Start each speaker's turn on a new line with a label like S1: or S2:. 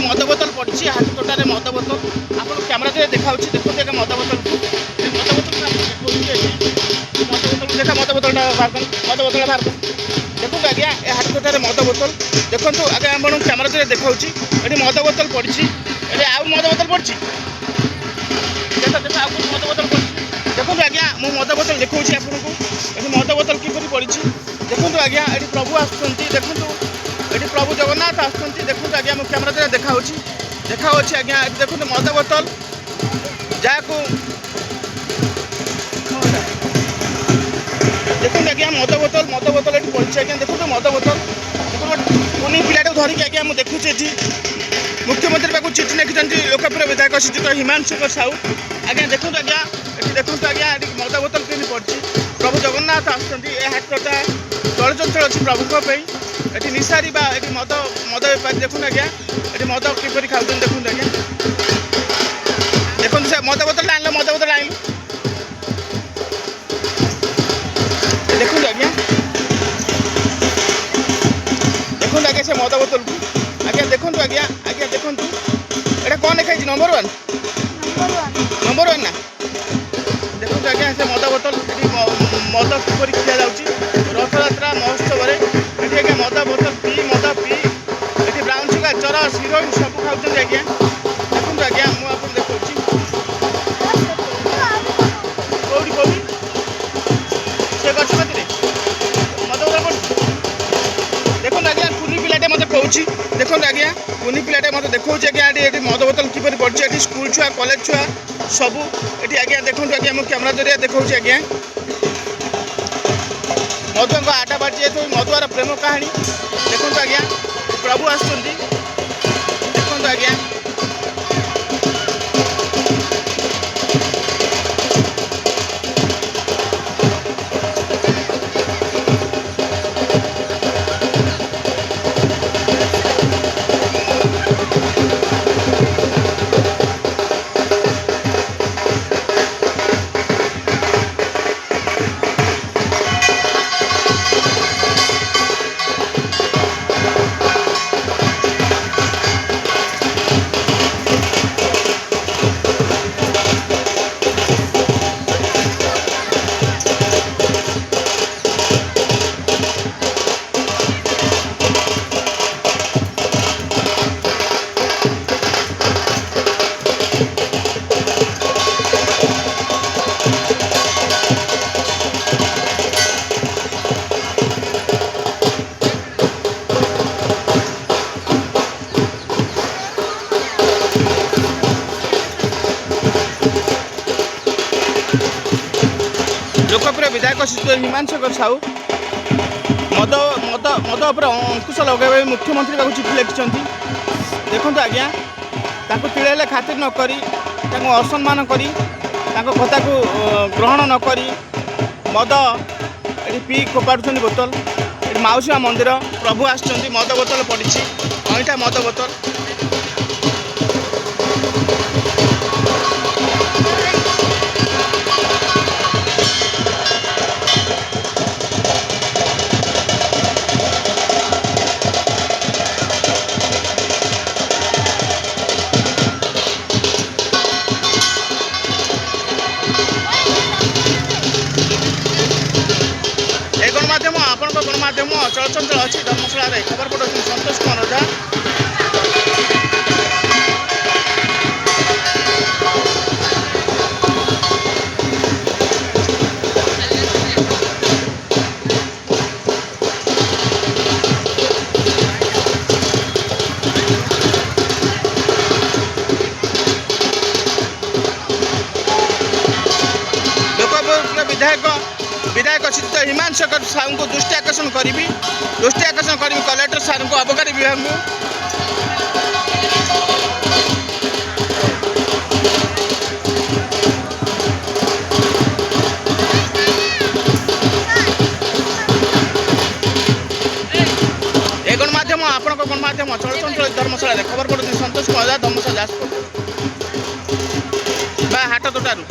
S1: मद बोतल पड़ी हाथ तोटार मद बोतल आप कैमेरा जो देखा देखते आगे मद बोतल देखा मद बोतल मद बोतल बाहर देखो आज्ञा ए हाथ तोटार मद बोतल देखो आगे आप कैमेरा जो देखा ये मद बोतल पड़ी ये आउ मद बोतल पड़ी देख देख आउ मद बोतल पड़ी देखो आज्ञा मु मद बोतल देखा आपको ये मद बोतल किपरि पड़ी देखो आज्ञा ये प्रभु आसुँच देखो ये प्रभु जगन्नाथ आसुँच देखो आज्ञा मु कैमेरा द्वारा देखा आज्ञा देखो मद बोतल जहाँ देखो आज्ञा मद बोतल ये पड़ी आज्ञा देखो मद बोतल कुनी पिलाटे धरिकी आज्ञा मुझे देखुचे ये मुख्यमंत्री पाक चिठी लिखिं लोकप्रिय विधायक श्रीजुत हिमांशु साहू आज्ञा देखो आज्ञा ये देखो आज्ञा ये मद बोतल कि पड़ी प्रभु जगन्नाथ आसुँच ये हाटटा चलचंचल अच्छी प्रभु ये निशारी बा ये मद मद बेपारी देखो आज्ञा ये मद किपरि खाऊ देखो आज्ञा देखो से मद बोतल आनल मद बोतल आनलु देखो आज्ञा देखो आज्ञा से मद बोतल को आज्ञा देखो आज्ञा आज्ञा देखो ये कौन लिखाई नंबर 1 ना देखो आज्ञा से मद बोतल मद किपरि खिया जाउची रथयात्रा महोत्सव में ये आज्ञा मद बोतल पी ये ब्राउन सुगर चरस हिरोइन सब खाऊँ आज्ञा देखो आज्ञा मुझे देखा कौटी कौटी से गछपति मद बोतल पड़ी देखो आज्ञा कुनी पिलाटे मत कहूँ देखो आज्ञा कुनी पिलाटे मत देखा आज्ञा ये मद बोतल किपरि पड़ी ये स्कूल छुआ कॉलेज छुआ सबू ये आज्ञा देखो आज्ञा मुझे कैमेरा जरिए देखा आज्ञा मधुआ को आटा बाटी जाए मधुआर प्रेम कहानी देखो आज्ञा प्रभु आसुँच देखो आज्ञा लोकप्रिय विधायक श्रीजुत हिमांशु साहू मद मद मद उपर अंकुश लगे मुख्यमंत्री पाक चिठी लिखिं देखो आज्ञा तिड़ेले खातिर नक असम्मान कर कथा को ग्रहण नक मद ये पी फोपाड़ुं बोतल ये माउसी मंदिर प्रभु आसुँच मद बोतल पड़ी अईटा मद बोतल गणमाध्यम चलचंचल अच्छी धर्मशाला खबर पठाऊँ संतोष कुमार ओझा विधायक श्रीजुत हिमांशु साहू को दृष्टि आकर्षण करी कलेक्टर सार को अबकारी विभाग को गणमाध्यम आपण गणमाध्यम चलचंचल धर्मशाला खबर पड़ती संतोष कुमार धर्मशाला जाजपुर हाट तोटारू।